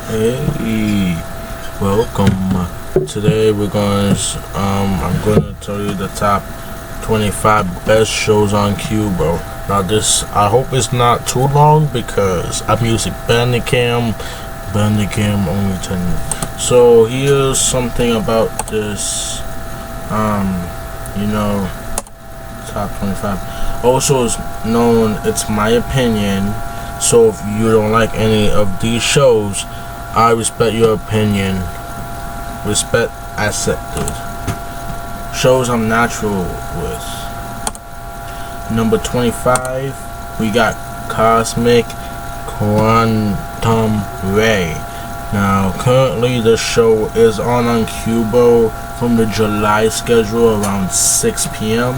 Hey, welcome. Today I'm gonna tell you the top 25 best shows on Qubo. Now this, I hope it's not too long because I'm using Bandicam only 10 minutes. So here's something about this, top 25. Also is known, it's my opinion. So if you don't like any of these shows, I respect your opinion. Respect accepted. Shows I'm natural with. Number 25, we got Cosmic Quantum Ray. Now, currently the show is on Qubo from the July schedule around 6 p.m.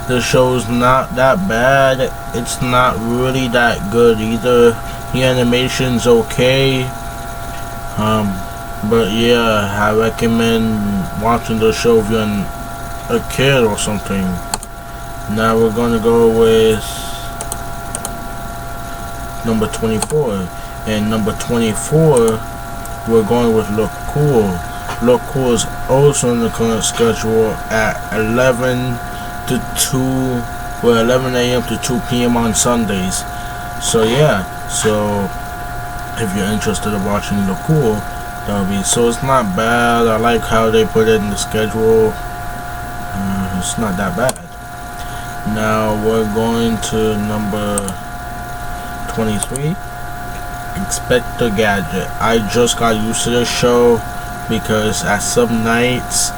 The show's not that bad. It's not really that good either. The animation's okay. But yeah, I recommend watching the show if you're a kid or something. Now we're gonna go with number 24. And number 24, we're going with Look Cool. Look Cool is also in the current schedule at 11 a.m. to 2 p.m. on Sundays. So yeah, so if you're interested in watching Look Cool, that'll be, so it's not bad. I like how they put it in the schedule. It's not that bad. Now we're going to number 23, Inspector Gadget. I just got used to this show because at some nights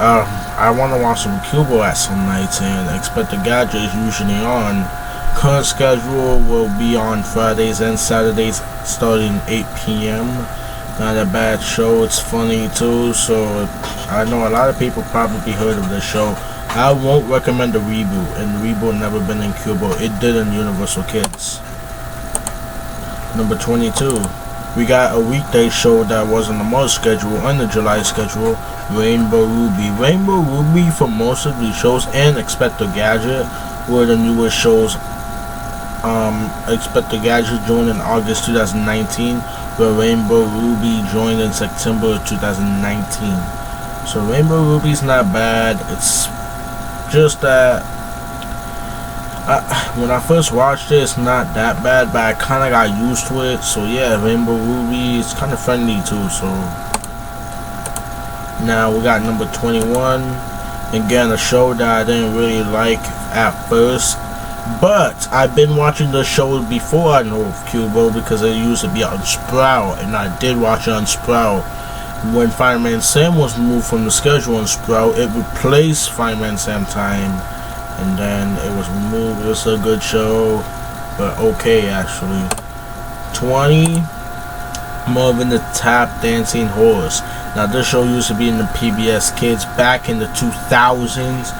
I want to watch some Qubo at some nights, and Inspector Gadget is usually on. Current schedule will be on Fridays and Saturdays starting 8 p.m. Not a bad show. It's funny too, so I know a lot of people probably heard of this show. I won't recommend the reboot, and the reboot never been in Qubo. It did in Universal Kids. Number 22, we got a weekday show that was on the March schedule and the July schedule, Rainbow Ruby. Rainbow Ruby for most of these shows, and Inspector Gadget were the newest shows. Inspector Gadget joined in August 2019, where Rainbow Ruby joined in September 2019. So Rainbow Ruby's not bad. It's just that when I first watched it, it's not that bad, but I kind of got used to it. So yeah, Rainbow Ruby is kind of friendly too. So now we got number 21. Again, a show that I didn't really like at first, but I've been watching the show before I know of Qubo because it used to be on Sprout, and I did watch it on Sprout. When Fireman Sam was moved from the schedule on Sprout, it replaced Fireman Sam Time, and then it was removed. It was a good show, but okay actually. 20, Marvin the Tap Dancing Horse. Now this show used to be in the PBS Kids back in the 2000s.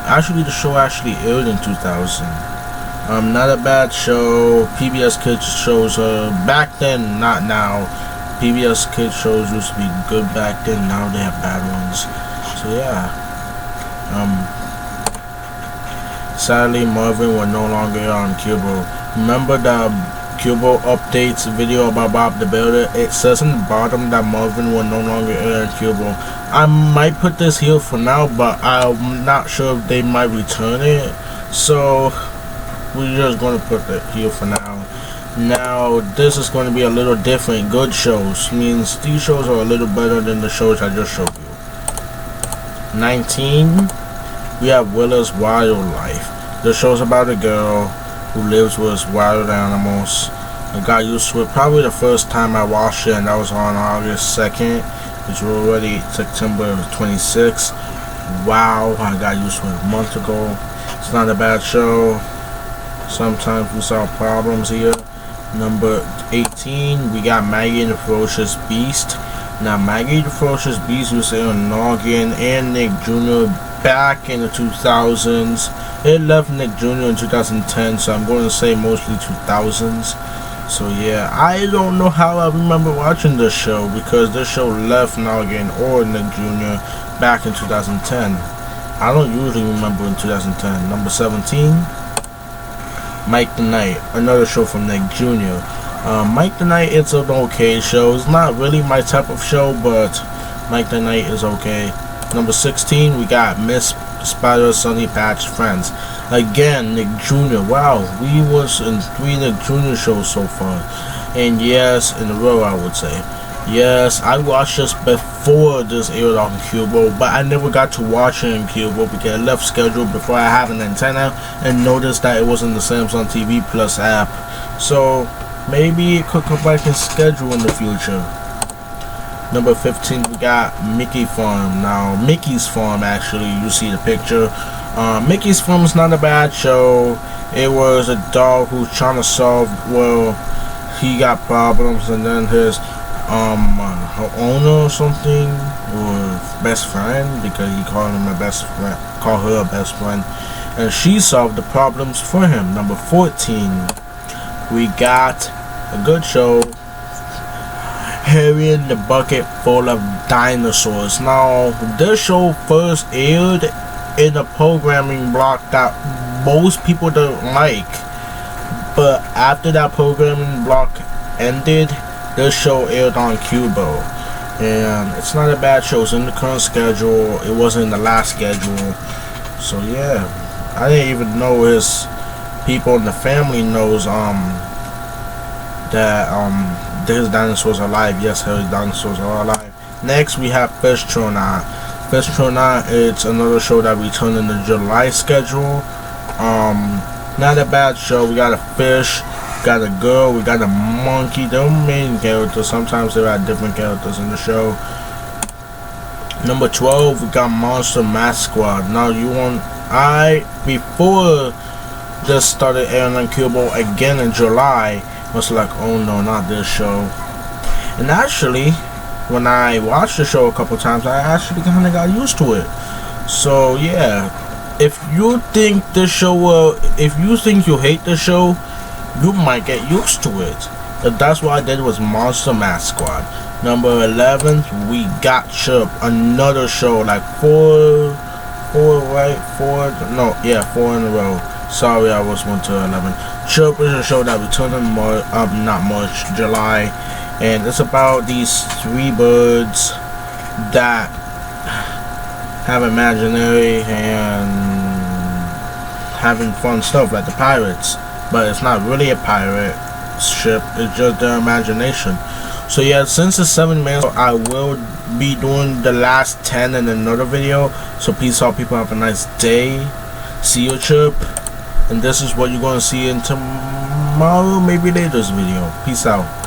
Actually, the show actually aired in 2000. Not a bad show. PBS Kids shows back then, not now. PBS Kids shows used to be good back then. Now they have bad ones. So yeah. Sadly, Marvin were no longer on Qubo. Remember the Qubo updates video about Bob the Builder? It says in the bottom that Marvin will no longer air on Qubo. I might put this here for now, but I'm not sure if they might return it. So we're just going to put it here for now. Now this is going to be a little different. Good shows means these shows are a little better than the shows I just showed you. 19, we have Willa's Wildlife. The show's about a girl who lives with wild animals. I got used to it probably the first time I watched it, and that was on August 2nd, which was already September 26th. Wow, I got used to it a month ago. It's not a bad show. Sometimes we solve problems here. Number 18, we got Maggie and the Ferocious Beast. Now Maggie the Ferocious Beast was on Noggin and Nick Jr. back in the 2000s. It left Nick Jr. in 2010, so I'm going to say mostly 2000s. So yeah, I don't know how I remember watching this show because this show left Noggin or Nick Jr. back in 2010. I don't usually remember in 2010. Number 17, Mike the Knight, another show from Nick Jr. Mike the Knight, it's an okay show. It's not really my type of show, but Mike the Knight is okay. Number 16, we got Miss Spider Sunny Patch Friends. Again, Nick Jr. Wow, we was in 3 Nick Jr. shows so far. And yes, in a row, I would say. Yes, I watched this before this aired on Qubo, but I never got to watch it in Qubo because I left schedule before I have an antenna and noticed that it was in the Samsung TV Plus app. So maybe it could come back in schedule in the future. Number 15, we got Mickey Farm. Now, Mickey's Farm, actually, you see the picture. Mickey's Farm is not a bad show. It was a dog who's trying to solve, well, he got problems, and then his her owner or something, or best friend, because he called him a best friend, called her a best friend, and she solved the problems for him. Number 14, we got a good show, Harry in the Bucket Full of Dinosaurs. Now, this show first aired in a programming block that most people don't like, but after that programming block ended, this show aired on Qubo, and it's not a bad show. It's in the current schedule. It wasn't in the last schedule. So yeah, I didn't even know his people in the family knows that his dinosaurs are alive. Yes, his dinosaurs are alive. Next, we have Fishtronaut. Fishtronaut, it's another show that returned in the July schedule. Not a bad show. We got a fish, got a girl, we got a monkey. They're main characters. Sometimes there are different characters in the show. Number 12, we got Monster Mask Squad. Now before this started airing on Qubo again in July, I was like, oh no, not this show. And actually, when I watched the show a couple times, I actually kind of got used to it. So yeah, if you think this show, if you think you hate the show, you might get used to it. But that's what I did was Monster Mask Squad. Number 11, we got Chirp, another show, like four in a row. Sorry, I was 1 to 11. Chirp is a show that returned in July, and it's about these 3 birds that have imaginary and having fun stuff like the pirates, but it's not really a pirate ship, it's just their imagination. So yeah, since it's 7 minutes, I will be doing the last 10 in another video. So peace out, people, have a nice day. See you, Chirp. And this is what you're going to see in tomorrow, maybe later's video. Peace out.